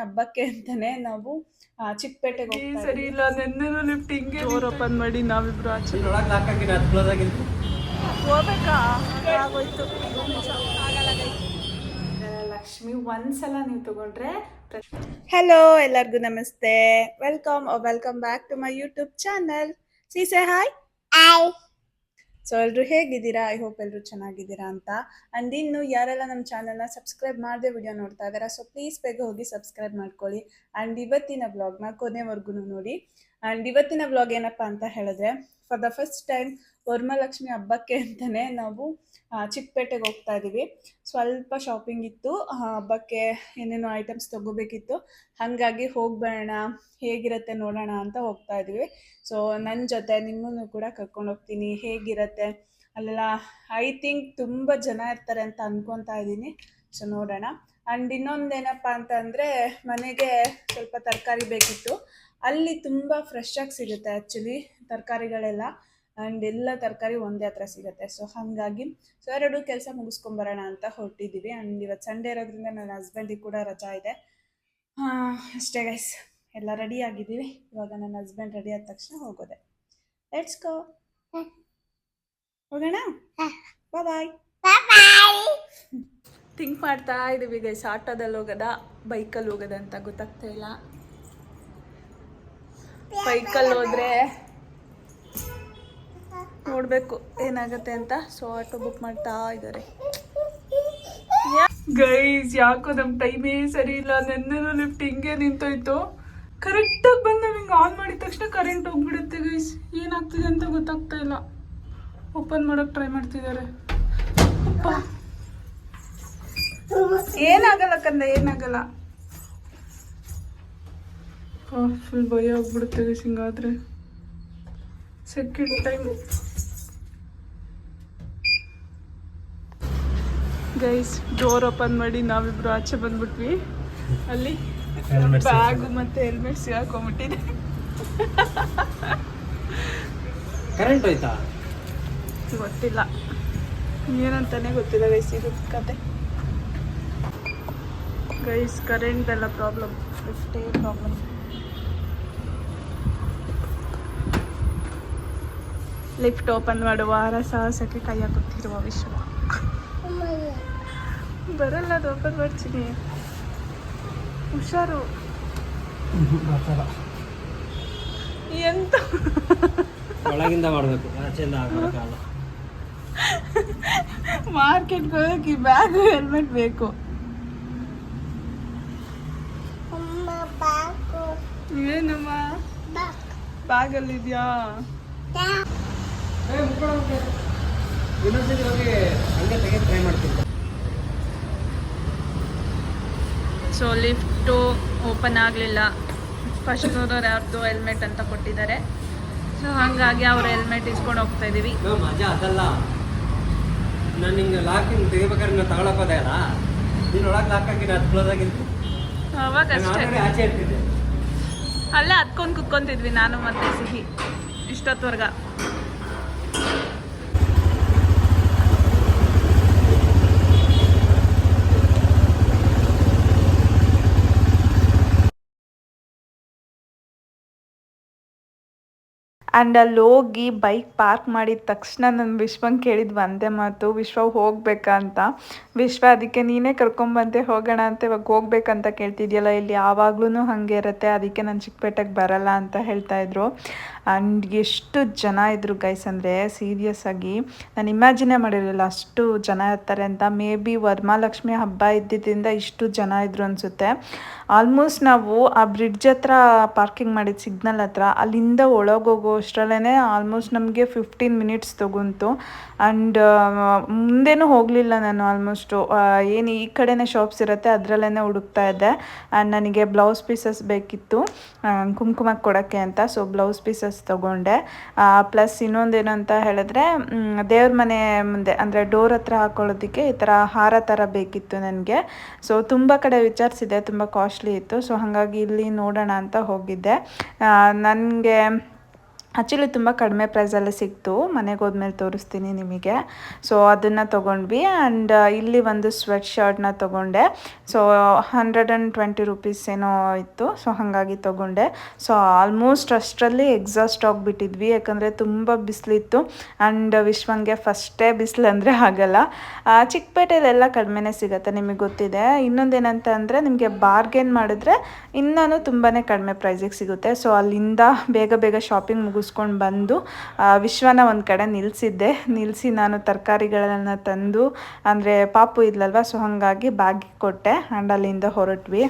ಹಬ್ಬಕ್ಕೆ ಅಂತಾನೆ ನಾವು ಚಿಕ್ಕಪೇಟೆಗೆ ಹೋಗ್ತಾ ಸರಿ ಇಲ್ಲ ನೆನ್ನೆನೂ ಲಿಫ್ಟ್ ಹಿಂಗೆ ಡೋರ್ ಓಪನ್ ಮಾಡಿ ನಾವಿಬ್ರು ಆಚೆ ಹೋಗ್ಬೇಕಾ ಆಗೋಯ್ತು. ಲಕ್ಷ್ಮಿ ಒಂದ್ಸಲ ನೀವು ತಗೊಂಡ್ರೆ. ಹಲೋ ಎಲ್ಲರಿಗೂ ನಮಸ್ತೆ, welcome back to my YouTube channel. Say hi. So ಎಲ್ಲರೂ ಹೇಗಿದ್ದೀರಾ? ಐ ಹೋಪ್ ಎಲ್ಲರೂ ಚೆನ್ನಾಗಿದ್ದೀರಾ ಅಂತ. ಆ್ಯಂಡ್ ಇನ್ನು ಯಾರೆಲ್ಲ ನಮ್ಮ ಚಾನಲ್ನ ಸಬ್ಸ್ಕ್ರೈಬ್ ಮಾಡದೆ ವಿಡಿಯೋ ನೋಡ್ತಾ ಇದ್ದಾರೆ, ಸೊ ಪ್ಲೀಸ್ ಬೇಗ ಹೋಗಿ ಸಬ್ಸ್ಕ್ರೈಬ್ ಮಾಡ್ಕೊಳ್ಳಿ. ಆ್ಯಂಡ್ ಇವತ್ತಿನ ವ್ಲಾಗ್ನ ಕೊನೆವರೆಗೂ ನೋಡಿ. ಆ್ಯಂಡ್ ಇವತ್ತಿನ ವ್ಲಾಗ್ ಏನಪ್ಪ ಅಂತ ಹೇಳಿದ್ರೆ, for the first time Varamahalakshmi ಹಬ್ಬಕ್ಕೆ ಅಂತಲೇ ನಾವು ಚಿಕ್ಕಪೇಟೆಗೆ ಹೋಗ್ತಾ ಇದ್ದೀವಿ. ಸ್ವಲ್ಪ ಶಾಪಿಂಗ್ ಇತ್ತು, ಹಬ್ಬಕ್ಕೆ ಏನೇನೋ ಐಟಮ್ಸ್ ತೊಗೋಬೇಕಿತ್ತು. ಹಾಗಾಗಿ ಹೋಗ್ಬೇಡ, ಹೇಗಿರುತ್ತೆ ನೋಡೋಣ ಅಂತ ಹೋಗ್ತಾ ಇದ್ದೀವಿ. ಸೊ ನನ್ನ ಜೊತೆ ನಿಮ್ಮನ್ನು ಕೂಡ ಕರ್ಕೊಂಡು ಹೋಗ್ತೀನಿ. ಹೇಗಿರುತ್ತೆ ಅಲ್ಲೆಲ್ಲ ಐ ಥಿಂಕ್ ತುಂಬ ಜನ ಇರ್ತಾರೆ ಅಂತ ಅನ್ಕೊತಾ ಇದ್ದೀನಿ. ಸೊ ನೋಡೋಣ. ಆ್ಯಂಡ್ ಇನ್ನೊಂದೇನಪ್ಪ ಅಂತಂದರೆ, ಮನೆಗೆ ಸ್ವಲ್ಪ ತರಕಾರಿ ಬೇಕಿತ್ತು. ಅಲ್ಲಿ ತುಂಬ ಫ್ರೆಶ್ಶಾಗಿ ಸಿಗುತ್ತೆ ಆ್ಯಕ್ಚುಲಿ ತರಕಾರಿಗಳೆಲ್ಲ. ಆ್ಯಂಡ್ ಎಲ್ಲ ತರಕಾರಿ ಒಂದೇ ಹತ್ರ ಸಿಗುತ್ತೆ. ಸೊ ಹಾಗಾಗಿ ಎರಡು ಕೆಲಸ ಮುಗಿಸ್ಕೊಂಬರೋಣ ಅಂತ ಹೊರಟಿದ್ದೀವಿ. ಆ್ಯಂಡ್ ಇವತ್ತು ಸಂಡೇ ಇರೋದ್ರಿಂದ ನನ್ನ ಹಸ್ಬೆಂಡಿಗೆ ಕೂಡ ರಜಾ ಇದೆ. ಅಷ್ಟೇ ಗೈಸ್, ಎಲ್ಲ ರೆಡಿ ಆಗಿದ್ದೀವಿ. ಇವಾಗ ನನ್ನ ಹಸ್ಬೆಂಡ್ ರೆಡಿ ಆದ ತಕ್ಷಣ ಹೋಗೋದೆ. ಲೆಟ್ಸ್ ಗೋ, ಹೋಗೋಣ. ಬಾಯ್. ಥಿಂಕ್ ಮಾಡ್ತಾ ಇದ್ದೀವಿ ಗೈಸ್, ಆಟೋದಲ್ಲಿ ಹೋಗೋದ ಬೈಕಲ್ಲಿ ಹೋಗೋದ ಅಂತ ಗೊತ್ತಾಗ್ತಾ ಇಲ್ಲ. ಬೈಕಲ್ಲಿ ಹೋದ್ರೆ ನೋಡಬೇಕು ಏನಾಗುತ್ತೆ ಅಂತ. ಸೊ ಆಟೋ ಬುಕ್ ಮಾಡ್ತಾ ಇದ್ದಾರೆ ಗೈಸ್. ಯಾಕೋ ನಮ್ಮ ಟೈಮೇ ಸರಿ ಇಲ್ಲ. ನೆನ್ನೆನೂ ಲಿಫ್ಟ್ ಹಿಂಗೆ ನಿಂತೋಯ್ತು. ಕರೆಕ್ಟಾಗಿ ಬಂದು ಹಿಂಗೆ ಆನ್ ಮಾಡಿದ ತಕ್ಷಣ ಕರೆಂಟ್ ಹೋಗ್ಬಿಡುತ್ತೆ ಗೈಸ್. ಏನಾಗ್ತಿದೆ ಅಂತ ಗೊತ್ತಾಗ್ತಾ ಇಲ್ಲ. ಓಪನ್ ಮಾಡೋಕೆ ಟ್ರೈ ಮಾಡ್ತಿದ್ದಾರೆ. ಅಪ್ಪ ಏನಾಗಲ್ಲ ಕಂದ, ಏನಾಗಲ್ಲ. ಫುಲ್ ಭಯ ಆಗ್ಬಿಡುತ್ತೆ ಗೈಸ್ ಹಿಂಗಾದ್ರೆ. Second time guys door open ಮಾಡಿ ನಾವಿಬ್ರು ಆಚೆ ಬಂದ್ಬಿಟ್ವಿ. ಅಲ್ಲಿ ಬ್ಯಾಗು ಮತ್ತೆ ಹೆಲ್ಮೆಟ್ ಸಿಗಾಕೊಂಡ್ಬಿಟ್ಟಿದೆ. ಕರೆಂಟ್ ಹೋಯ್ತಾ ಗೊತ್ತಿಲ್ಲ, ಏನಂತಾನೆ ಗೊತ್ತಿಲ್ಲ ಗೈಸ್ ಇದು ಕತೆ. ಗೈಸ್ ಕರೆಂಟ್ ಎಲ್ಲ ಪ್ರಾಬ್ಲಮ್, ಎಷ್ಟೇ ಪ್ರಾಬ್ಲಮ್. ಲಿಫ್ಟ್ ಓಪನ್ ಮಾಡುವ ಸಾಹಸಕ್ಕೆ ಕೈ ಹಾಕುತ್ತಿರುವ ವಿಶ್ವ. ಬರಲ್ಲ, ಅದು ಓಪನ್ ಮಾಡ್ತೀನಿ, ಹುಷಾರು. ಎಂತ ಒಳಗಿಂದ ಮಾಡಬೇಕು, ಆಚೆಯಿಂದ ಆಗಲ್ಲ. ಮಾರ್ಕೆಟ್ಗೆ ಹೋಗಿ ಬ್ಯಾಗು ಹೆಲ್ಮೆಟ್ ಬೇಕು. ಏನಮ್ಮ ಬ್ಯಾಗಲ್ಲಿದ್ಯಾ? ಸೊ ಲಿಫ್ಟು ಓಪನ್ ಆಗಲಿಲ್ಲ. ಫಸ್ಟ್ ಫ್ಲೋರ್ ಯಾರ್ದು ಹೆಲ್ಮೆಟ್ ಅಂತ ಕೊಟ್ಟಿದ್ದಾರೆ. ಸೊ ಹಾಗಾಗಿ ಅವ್ರ ಹೆಲ್ಮೆಟ್ ಇಸ್ಕೊಂಡು ಹೋಗ್ತಾ ಇದ್ದೀವಿ. ಮಜಾ ಅದಲ್ಲ, ನಾನು ಹಿಂಗೆ ಲಾಕಿಂಗ್ ತೆಗಿಬೇಕಾದ್ರೆ ನಾನು ತಗೊಳಕೋದೆ ಅಲ್ಲ, ನೀನು ಒಳಗೆ ಲಾಕ್ ಹಾಕಿ ಅದು ಕ್ಲೋಸ್ ಆಗಿತ್ತು. ಅವಾಗ ಅಷ್ಟೇ ಆಚೆ ಇರ್ತಿದ್ದೆ, ಅಲ್ಲೇ ಹತ್ಕೊಂಡು ಕುತ್ಕೊಂತಿದ್ವಿ ನಾನು ಮತ್ತೆ ಸಿಹಿ ಇಷ್ಟೊತ್ತವರ್ಗ. ಆ್ಯಂಡ್ ಅಲ್ಲಿ ಹೋಗಿ ಬೈಕ್ ಪಾರ್ಕ್ ಮಾಡಿದ ತಕ್ಷಣ ನಾನು ವಿಶ್ವಂಗೆ ಕೇಳಿದ್ದು ಒಂದೇ ಮಾತು, ವಿಶ್ವ ಹೋಗ್ಬೇಕಾ ಅಂತ. ವಿಶ್ವ ಅದಕ್ಕೆ ನೀನೇ ಕರ್ಕೊಂಬಂತೆ ಹೋಗೋಣ ಅಂತ, ಇವಾಗ ಹೋಗ್ಬೇಕಂತ ಕೇಳ್ತಿದ್ಯಲ್ಲ, ಇಲ್ಲಿ ಯಾವಾಗ್ಲೂ ಹಾಗೆ ಇರುತ್ತೆ, ಅದಕ್ಕೆ ನಾನು ಚಿಕ್ಕಪೇಟೆಗೆ ಬರಲ್ಲ ಅಂತ ಹೇಳ್ತಾಯಿದ್ರು. ಆ್ಯಂಡ್ ಎಷ್ಟು ಜನ ಇದ್ದರು ಗೈಸ್ ಅಂದರೆ ಸೀರಿಯಸ್ ಆಗಿ ನಾನು ಇಮ್ಯಾಜಿನೇ ಮಾಡಿರಲಿಲ್ಲ ಅಷ್ಟು ಜನ ಇರ್ತಾರೆ ಅಂತ. ಮೇ ಬಿ ವರಮಹಾಲಕ್ಷ್ಮಿ ಹಬ್ಬ ಇದ್ದಿದ್ದರಿಂದ ಇಷ್ಟು ಜನ ಇದ್ದರು ಅನಿಸುತ್ತೆ. ಆಲ್ಮೋಸ್ಟ್ ನಾವು ಆ ಬ್ರಿಡ್ಜ್ ಹತ್ರ ಪಾರ್ಕಿಂಗ್ ಮಾಡಿದ ಸಿಗ್ನಲ್ ಹತ್ರ, ಅಲ್ಲಿಂದ ಒಳಗೋಗೋ ಅಷ್ಟರಲ್ಲೇ ಆಲ್ಮೋಸ್ಟ್ ನಮಗೆ 15 ಮಿನಿಟ್ಸ್ ತೊಗೊಂತು. ಆ್ಯಂಡ್ ಮುಂದೇನೂ ಹೋಗಲಿಲ್ಲ ನಾನು. ಆಲ್ಮೋಸ್ಟು ಏನು ಈ ಕಡೆನೇ ಶಾಪ್ಸ್ ಇರುತ್ತೆ ಅದರಲ್ಲೇ ಹುಡುಕ್ತಾ ಇದ್ದೆ. ಆ್ಯಂಡ್ ನನಗೆ ಬ್ಲೌಸ್ ಪೀಸಸ್ ಬೇಕಿತ್ತು ಕುಂಕುಮಕ್ಕೆ ಕೊಡೋಕ್ಕೆ ಅಂತ. ಸೊ ಬ್ಲೌಸ್ ಪೀಸಸ್ ತೊಗೊಂಡೆ. ಪ್ಲಸ್ ಇನ್ನೊಂದೇನು ಅಂತ ಹೇಳಿದ್ರೆ, ದೇವ್ರ ಮನೆ ಮುಂದೆ ಅಂದರೆ ಡೋರ್ ಹತ್ರ ಹಾಕೊಳ್ಳೋದಕ್ಕೆ ಈ ಥರ ಹಾರ ಥರ ಬೇಕಿತ್ತು ನನಗೆ. ಸೊ ತುಂಬ ಕಡೆ ವಿಚಾರಿಸಿದೆ, ತುಂಬ ಕಾಸ್ಟ್ಲಿ ಇತ್ತು. ಸೊ ಹಾಗಾಗಿ ಇಲ್ಲಿ ನೋಡೋಣ ಅಂತ ಹೋಗಿದ್ದೆ. ನನಗೆ ಆ್ಯಕ್ಚುಲಿ ತುಂಬ ಕಡಿಮೆ ಪ್ರೈಸಲ್ಲೇ ಸಿಕ್ತು, ಮನೆಗೆ ಹೋದ್ಮೇಲೆ ತೋರಿಸ್ತೀನಿ ನಿಮಗೆ. ಸೊ ಅದನ್ನು ತೊಗೊಂಡ್ವಿ. ಆ್ಯಂಡ್ ಇಲ್ಲಿ ಒಂದು ಸ್ವೆಟ್ ಶರ್ಟ್ನ ತೊಗೊಂಡೆ. ಸೊ 120 ರುಪೀಸ್ ಏನೋ ಇತ್ತು. ಸೊ ಹಾಗಾಗಿ ತೊಗೊಂಡೆ. ಸೊ ಆಲ್ಮೋಸ್ಟ್ ಅಷ್ಟರಲ್ಲಿ ಎಕ್ಸಾಸ್ಟ್ ಆಗಿಬಿಟ್ಟಿದ್ವಿ, ಯಾಕಂದರೆ ತುಂಬ ಬಿಸಿಲಿತ್ತು. ಆ್ಯಂಡ್ ವಿಶ್ವಂಗೆ ಫಸ್ಟೇ ಬಿಸಿಲು ಅಂದರೆ ಆಗಲ್ಲ. ಚಿಕ್ಕಪೇಟೆಯಲ್ಲೆಲ್ಲ ಕಡಿಮೆನೇ ಸಿಗುತ್ತೆ, ನಿಮಗೆ ಗೊತ್ತಿದೆ. ಇನ್ನೊಂದೇನಂತ ಅಂದರೆ ನಿಮಗೆ ಬಾರ್ಗೇನ್ ಮಾಡಿದ್ರೆ ಇನ್ನೂ ತುಂಬಾ ಕಡಿಮೆ ಪ್ರೈಸಿಗೆ ಸಿಗುತ್ತೆ. ಸೊ ಅಲ್ಲಿಂದ ಬೇಗ ಬೇಗ ಶಾಪಿಂಗ್ ಮುಗಿಸ್ಕೊಂಡು ಬಂದು ವಿಶ್ವನ ಒಂದು ಕಡೆ ನಿಲ್ಲಿಸಿ ನಾನು ತರಕಾರಿಗಳನ್ನು ತಂದು, ಅಂದರೆ ಪಾಪು ಇದ್ಲಲ್ವ, ಸೊ ಹಾಗಾಗಿ ಬ್ಯಾಗಿಗೆ ಕೊಟ್ಟೆ. ಆ್ಯಂಡ್ ಅಲ್ಲಿಂದ ಹೊರಟ್ವಿ.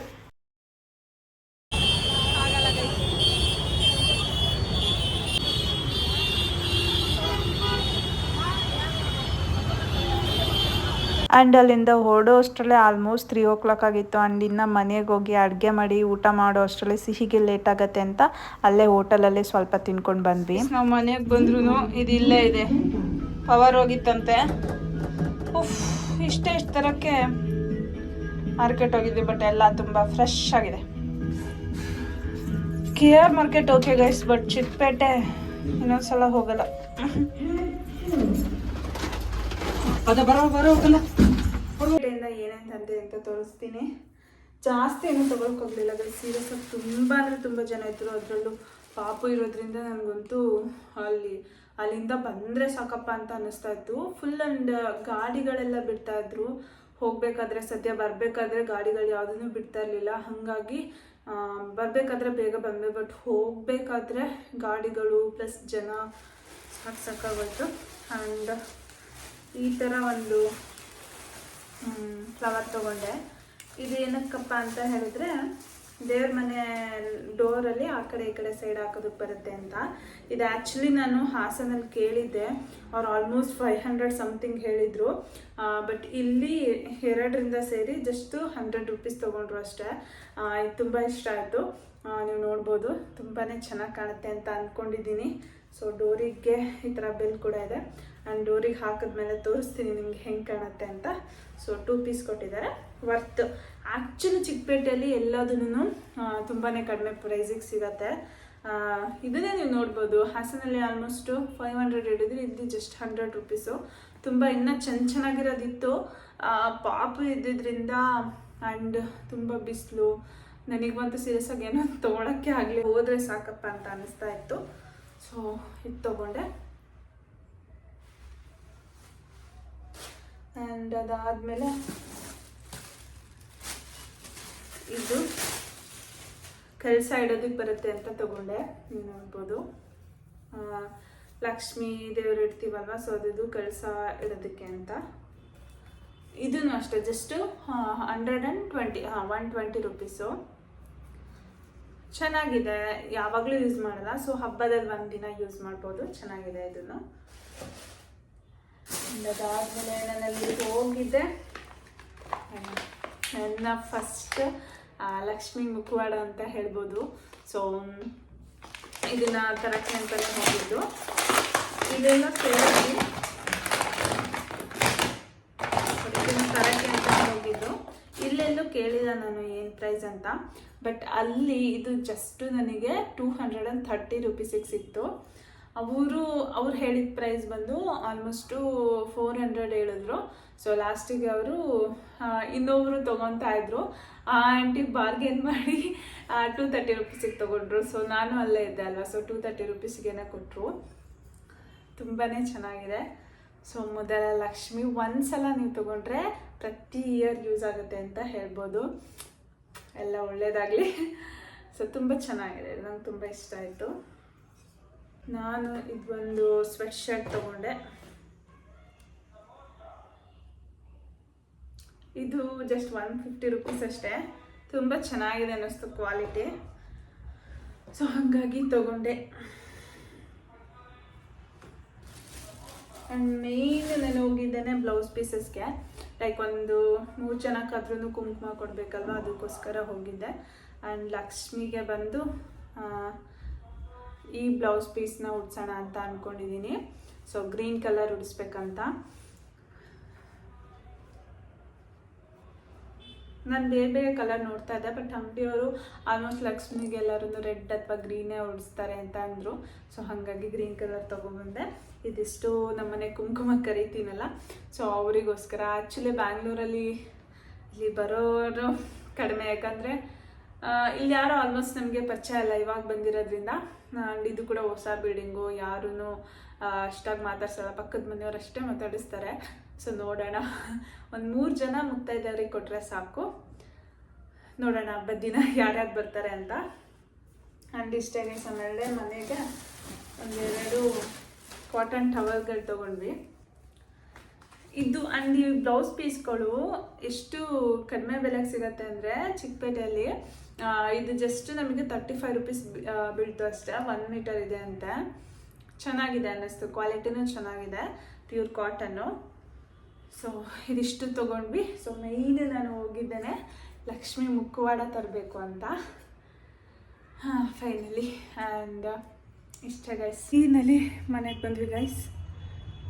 ಆ್ಯಂಡ್ ಅಲ್ಲಿಂದ ಹೊರಡೋ ಅಷ್ಟರಲ್ಲೇ ಆಲ್ಮೋಸ್ಟ್ 3 o'clock ಆಗಿತ್ತು. ಆ್ಯಂಡ್ ಇನ್ನು ಮನೆಗೆ ಹೋಗಿ ಅಡುಗೆ ಮಾಡಿ ಊಟ ಮಾಡೋ ಅಷ್ಟರಲ್ಲಿ ಸಿಹಿಗೆ ಲೇಟ್ ಆಗುತ್ತೆ ಅಂತ ಅಲ್ಲೇ ಹೋಟೆಲಲ್ಲಿ ಸ್ವಲ್ಪ ತಿನ್ಕೊಂಡು ಬಂದ್ವಿ. ನಾವು ಮನೆಗೆ ಬಂದ್ರೂ ಇದು ಇಲ್ಲೇ ಇದೆ, ಪವರ್ ಹೋಗಿತ್ತಂತೆ. ಇಷ್ಟು ತರಕ್ಕೆ ಮಾರ್ಕೆಟ್ ಹೋಗಿದ್ವಿ, ಬಟ್ ಎಲ್ಲ ತುಂಬ ಫ್ರೆಶ್ ಆಗಿದೆ. KR market okay guys, but Chikkapete ಇನ್ನೊಂದ್ಸಲ ಹೋಗಲ್ಲ. ಏನೇನು ತಂದೆ ಅಂತ ತೋರಿಸ್ತೀನಿ. ಜಾಸ್ತಿ ಏನು ತೊಗೊಳಕ್ಕೆ ಹೋಗಲಿಲ್ಲ ಗೈಸ್, ಸೀರಿಯಸ್ ಆಗಿ ತುಂಬ ಅಂದರೆ ತುಂಬ ಜನ ಇದ್ದರು. ಅದರಲ್ಲೂ ಪಾಪು ಇರೋದ್ರಿಂದ ನನಗಂತೂ ಅಲ್ಲಿಂದ ಬಂದರೆ ಸಾಕಪ್ಪ ಅಂತ ಅನ್ನಿಸ್ತಾ ಇತ್ತು. ಫುಲ್ ಆ್ಯಂಡ್ ಗಾಡಿಗಳೆಲ್ಲ ಬಿಡ್ತಾಯಿದ್ರು ಹೋಗಬೇಕಾದ್ರೆ. ಸದ್ಯ ಬರಬೇಕಾದ್ರೆ ಗಾಡಿಗಳು ಯಾವುದೂ ಬಿಡ್ತಾ ಇರಲಿಲ್ಲ, ಹಾಗಾಗಿ ಬರಬೇಕಾದ್ರೆ ಬೇಗ ಬಂದ್ವಿ. ಬಟ್ ಹೋಗಬೇಕಾದ್ರೆ ಗಾಡಿಗಳು ಪ್ಲಸ್ ಜನ ಸಾಕಾಗೋಯ್ತು. ಆ್ಯಂಡ್ ಈ ಥರ ಒಂದು ಫ್ಲವರ್ ತೊಗೊಂಡೆ. ಇದು ಏನಕ್ಕಪ್ಪ ಅಂತ ಹೇಳಿದ್ರೆ, ದೇವ್ರ ಮನೆ ಡೋರಲ್ಲಿ ಆ ಕಡೆ ಈ ಕಡೆ ಸೈಡ್ ಹಾಕೋದಕ್ಕೆ ಬರುತ್ತೆ ಅಂತ. ಇದು ಆ್ಯಕ್ಚುಲಿ ನಾನು ಹಾಸನಲ್ಲಿ ಕೇಳಿದ್ದೆ, ಅವ್ರು ಆಲ್ಮೋಸ್ಟ್ 500 ಸಮಥಿಂಗ್ ಹೇಳಿದರು. ಬಟ್ ಇಲ್ಲಿ 2ರಿಂದ ಸೇರಿ ಜಸ್ಟ್ 100 ರುಪೀಸ್ ತೊಗೊಂಡ್ರು ಅಷ್ಟೇ. ಇದು ತುಂಬ ಇಷ್ಟ ಆಯಿತು. ನೀವು ನೋಡ್ಬೋದು, ತುಂಬಾ ಚೆನ್ನಾಗಿ ಕಾಣುತ್ತೆ ಅಂತ ಅಂದ್ಕೊಂಡಿದ್ದೀನಿ. ಸೊ ಡೋರಿಗೆ ಈ ಥರ ಬೆಲ್ ಕೂಡ ಇದೆ. ಆ್ಯಂಡ್ ಡೋರಿಗೆ ಹಾಕಿದ್ಮೇಲೆ ತೋರಿಸ್ತೀನಿ ನಿಮ್ಗೆ ಹೆಂಗೆ ಕಾಣುತ್ತೆ ಅಂತ. ಸೊ 2 ಪೀಸ್ ಕೊಟ್ಟಿದ್ದಾರೆ, ವರ್ತ್. ಆ್ಯಕ್ಚುಲಿ ಚಿಕ್ಕಪೇಟೆಯಲ್ಲಿ ಎಲ್ಲದೂ ತುಂಬಾ ಕಡಿಮೆ ಪ್ರೈಸಿಗೆ ಸಿಗತ್ತೆ. ಇದನ್ನೇ ನೀವು ನೋಡ್ಬೋದು, ಹಾಸನಲ್ಲಿ ಆಲ್ಮೋಸ್ಟು 500 ಹಿಡಿದ್ರೆ ಇಲ್ಲಿ ಜಸ್ಟ್ 100 ರುಪೀಸು. ತುಂಬ ಇನ್ನೂ ಚೆನ್ನಾಗಿರೋದಿತ್ತು. ಪಾಪು ಇದ್ದಿದ್ದರಿಂದ ಆ್ಯಂಡ್ ತುಂಬ ಬಿಸಿಲು, ನನಗಂತೂ ಸೀರಿಯಸ್ ಆಗಿ ಏನೋ ತೊಗೊಳಕ್ಕೆ ಆಗಲಿ, ಹೋದರೆ ಸಾಕಪ್ಪ ಅಂತ ಅನ್ನಿಸ್ತಾ ಇತ್ತು. ಸೊ ಇದು ತೊಗೊಂಡೆ. ಆ್ಯಂಡ್ ಅದಾದಮೇಲೆ ಇದು ಕೆಲಸ ಇಡೋದಕ್ಕೆ ಬರುತ್ತೆ ಅಂತ ತೊಗೊಂಡೆ. ನೀವು ನೋಡ್ಬೋದು, ಲಕ್ಷ್ಮೀ ದೇವರು ಇಡ್ತೀವಲ್ವ, ಸೊ ಅದು ಕೆಲಸ ಇಡೋದಕ್ಕೆ ಅಂತ. ಇದೂ ಅಷ್ಟೇ, ಜಸ್ಟು 120 ರುಪೀಸು. ಚೆನ್ನಾಗಿದೆ, ಯಾವಾಗಲೂ ಯೂಸ್ ಮಾಡಲ್ಲ. ಸೊ ಹಬ್ಬದಲ್ಲಿ ಒಂದಿನ ಯೂಸ್ ಮಾಡ್ಬೋದು, ಚೆನ್ನಾಗಿದೆ ಇದನ್ನು. ಅದಾದಮೇಲೆ ನಾನಲ್ಲಿ ಹೋಗಿದ್ದೆ, ನನ್ನ ಫಸ್ಟ್ ಲಕ್ಷ್ಮೀ ಮುಖವಾಡ ಅಂತ ಹೇಳ್ಬೋದು. ಸೊ ಇದನ್ನು ತರಕ್ಕೆ ಅಂತಲೇ ಹೋಗಿದ್ದು. ಇದೆಲ್ಲ ಕೇಳಿದ್ವಿ, ಇದನ್ನು ತರಕ್ಕೆ ಅಂತ ಹೋಗಿದ್ದು. ಇಲ್ಲೆಲ್ಲೂ ಕೇಳಿಲ್ಲ ನಾನು ಏನು ಪ್ರೈಸ್ ಅಂತ, ಬಟ್ ಅಲ್ಲಿ ಇದು ಜಸ್ಟ್ ನನಗೆ 230 ರುಪೀಸಿಗೆ ಸಿಕ್ತು. ಅವ್ರು ಹೇಳಿದ ಪ್ರೈಸ್ ಬಂದು ಆಲ್ಮೋಸ್ಟು 400 ಹೇಳಿದ್ರು. ಸೊ ಲಾಸ್ಟಿಗೆ ಅವರು ಇನ್ನೊಬ್ರು ತೊಗೊತಾ ಇದ್ರು, ಆ ಆಂಟಿ ಬಾರ್ಗೇನ್ ಮಾಡಿ 230 ರುಪೀಸಿಗೆ ತೊಗೊಂಡ್ರು. ಸೊ ನಾನು ಅಲ್ಲೇ ಇದ್ದೆ ಅಲ್ವಾ, ಸೊ 230 ರುಪೀಸಿಗೇನೆ ಕೊಟ್ಟರು. ತುಂಬಾ ಚೆನ್ನಾಗಿದೆ. ಸೊ ಮೊದಲ ಲಕ್ಷ್ಮಿ ಒಂದ್ಸಲ ನೀವು ತೊಗೊಂಡ್ರೆ ಪ್ರತಿ ಇಯರ್ ಯೂಸ್ ಆಗುತ್ತೆ ಅಂತ ಹೇಳ್ಬೋದು. ಎಲ್ಲ ಒಳ್ಳೆಯದಾಗಲಿ. ಸೊ ತುಂಬ ಚೆನ್ನಾಗಿದೆ, ನಂಗೆ ತುಂಬ ಇಷ್ಟ ಆಯಿತು. ನಾನು ಇದೊಂದು ಸ್ವೆಟ್ ಶರ್ಟ್ ತೊಗೊಂಡೆ. ಇದು ಜಸ್ಟ್ 150 ರುಪೀಸ್ ಅಷ್ಟೇ. ತುಂಬ ಚೆನ್ನಾಗಿದೆ ಅನ್ನಿಸ್ತು ಕ್ವಾಲಿಟಿ. ಸೊ ಹಾಗಾಗಿ ತೊಗೊಂಡೆ. ಆ್ಯಂಡ್ ಮೇಯ್ನ್ ನಾನು ಹೋಗಿದ್ದೇನೆ ಬ್ಲೌಸ್ ಪೀಸಸ್ಗೆ. ಲೈಕ್ ಒಂದು 3 ಜನಕ್ಕಾದ್ರೂ ಕುಂಕುಮ ಕೊಡಬೇಕಲ್ವ, ಅದಕ್ಕೋಸ್ಕರ ಹೋಗಿದ್ದೆ. ಆ್ಯಂಡ್ ಲಕ್ಷ್ಮಿಗೆ ಬಂದು ಈ ಬ್ಲೌಸ್ ಪೀಸ್ನ ಉಡ್ಸೋಣ ಅಂತ ಅಂದ್ಕೊಂಡಿದ್ದೀನಿ. ಸೊ ಗ್ರೀನ್ ಕಲರ್ ಉಡಿಸ್ಬೇಕಂತ. ನಾನು ಬೇರೆ ಬೇರೆ ಕಲರ್ ನೋಡ್ತಾ ಇದ್ದೆ, ಬಟ್ ಅಂಗಡಿಯವರು ಆಲ್ಮೋಸ್ಟ್ ಲಕ್ಷ್ಮಿಗೆ ಎಲ್ಲರೂ ರೆಡ್ ಅಥವಾ ಗ್ರೀನೇ ಉಡಿಸ್ತಾರೆ ಅಂತ ಅಂದರು. ಸೊ ಹಾಗಾಗಿ ಗ್ರೀನ್ ಕಲರ್ ತೊಗೊಂಬಂದೆ. ಇದಿಷ್ಟು ನಮ್ಮನೆ ಕುಂಕುಮ ಕರಿತೀನಲ್ಲ, ಸೊ ಅವರಿಗೋಸ್ಕರ. ಆ್ಯಕ್ಚುಲಿ ಬ್ಯಾಂಗ್ಳೂರಲ್ಲಿ ಇಲ್ಲಿ ಬರೋರು ಕಡಿಮೆ, ಯಾಕಂದರೆ ಇಲ್ಲಿ ಯಾರೋ ಆಲ್ಮೋಸ್ಟ್ ನಮಗೆ ಪರಿಚಯ ಇಲ್ಲ ಇವಾಗ ಬಂದಿರೋದ್ರಿಂದ. ಆ್ಯಂಡ್ ಇದು ಕೂಡ ಹೊಸ ಬಿಲ್ಡಿಂಗು, ಯಾರೂ ಅಷ್ಟಾಗಿ ಮಾತಾಡ್ಸಲ್ಲ, ಪಕ್ಕದ ಮನೆಯವ್ರು ಅಷ್ಟೇ ಮಾತಾಡಿಸ್ತಾರೆ. ಸೊ ನೋಡೋಣ, ಒಂದು 3 ಜನ ಮುತ್ತೈದೆಯವ್ರಿಗೆ ಕೊಟ್ಟರೆ ಸಾಕು. ನೋಡೋಣ ಹಬ್ಬದ ದಿನ ಯಾರ್ಯಾರು ಬರ್ತಾರೆ ಅಂತ. ಆ್ಯಂಡ್ ಇಷ್ಟೇ ಗೈಸ್, ಆಮೇಲೆ ಮನೆಗೆ ಒಂದೆರಡು ಕಾಟನ್ ಟವಲ್ಗಳು ತೊಗೊಂಡ್ವಿ. ಇದು ಆ್ಯಂಡ್ ಈ ಬ್ಲೌಸ್ ಪೀಸ್ಗಳು ಎಷ್ಟು ಕಡಿಮೆ ಬೆಲೆಗೆ ಸಿಗುತ್ತೆ ಅಂದರೆ ಚಿಕ್ಕಪೇಟೆಯಲ್ಲಿ ಇದು ಜಸ್ಟ್ ನಮಗೆ 35 ರೂಪೀಸ್ ಬೀಳ್ತು ಅಷ್ಟೇ. 1 ಮೀಟರ್ ಇದೆ ಅಂತೆ. ಚೆನ್ನಾಗಿದೆ ಅನ್ನಿಸ್ತು, ಕ್ವಾಲಿಟಿನೂ ಚೆನ್ನಾಗಿದೆ, ಪ್ಯೂರ್ ಕಾಟನ್ನು. ಸೊ ಇದಿಷ್ಟು ತೊಗೊಂಡ್ವಿ. ಸೊ ಮೈನ್ ನಾನು ಹೋಗಿದ್ದೇನೆ ಲಕ್ಷ್ಮಿ ಮುಖವಾಡ ತರಬೇಕು ಅಂತ. ಫೈನಲಿ ಆ್ಯಂಡ್ ಇಷ್ಟೇ ಗೈಸ್, ಈನಲ್ಲಿ ಮನೆಗೆ ಬಂದ್ವಿ ಗೈಸ್.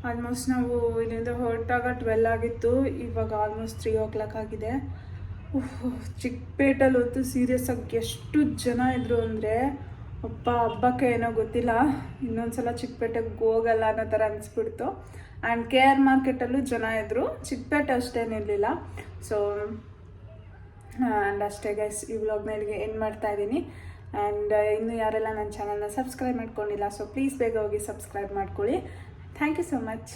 ಆಲ್ಮೋಸ್ಟ್ ನಾವು ಇಲ್ಲಿಂದ ಹೊರಟಾಗ 12 ಆಗಿತ್ತು, ಇವಾಗ ಆಲ್ಮೋಸ್ಟ್ 3 o'clock ಆಗಿದೆ. ಚಿಕ್ಕಪೇಟೆಯಲ್ಲಿ ಹೊತ್ತು ಸೀರಿಯಸ್ ಆಗಿ ಎಷ್ಟು ಜನ ಇದ್ರು ಅಂದರೆ, ಅಪ್ಪ ಹಬ್ಬಕ್ಕೆ ಏನೋ ಗೊತ್ತಿಲ್ಲ, ಇನ್ನೊಂದ್ಸಲ ಚಿಕ್ಕಪೇಟೆಗೆ ಹೋಗಲ್ಲ ಅನ್ನೋ ಥರ ಅನಿಸ್ಬಿಡ್ತು. ಆ್ಯಂಡ್ KR ಮಾರ್ಕೆಟಲ್ಲೂ ಜನ ಇದ್ದರು, ಚಿಕ್ಕಪೇಟೆ ಅಷ್ಟೇನಿರಲಿಲ್ಲ. ಸೊ ಆ್ಯಂಡ್ ಅಷ್ಟೇ ಗೈಸ್, ಈ ವ್ಲಾಗ್ನ ಇಲ್ಲಿಗೆ ಎಂಡ್ ಮಾಡ್ತಾ ಇದ್ದೀನಿ. ಆ್ಯಂಡ್ ಇನ್ನೂ ಯಾರೆಲ್ಲ ನನ್ನ ಚಾನಲ್ನ ಸಬ್ಸ್ಕ್ರೈಬ್ ಮಾಡ್ಕೊಂಡಿಲ್ಲ, ಸೊ ಪ್ಲೀಸ್ ಬೇಗ ಹೋಗಿ ಸಬ್ಸ್ಕ್ರೈಬ್ ಮಾಡ್ಕೊಳ್ಳಿ. Thank you so much.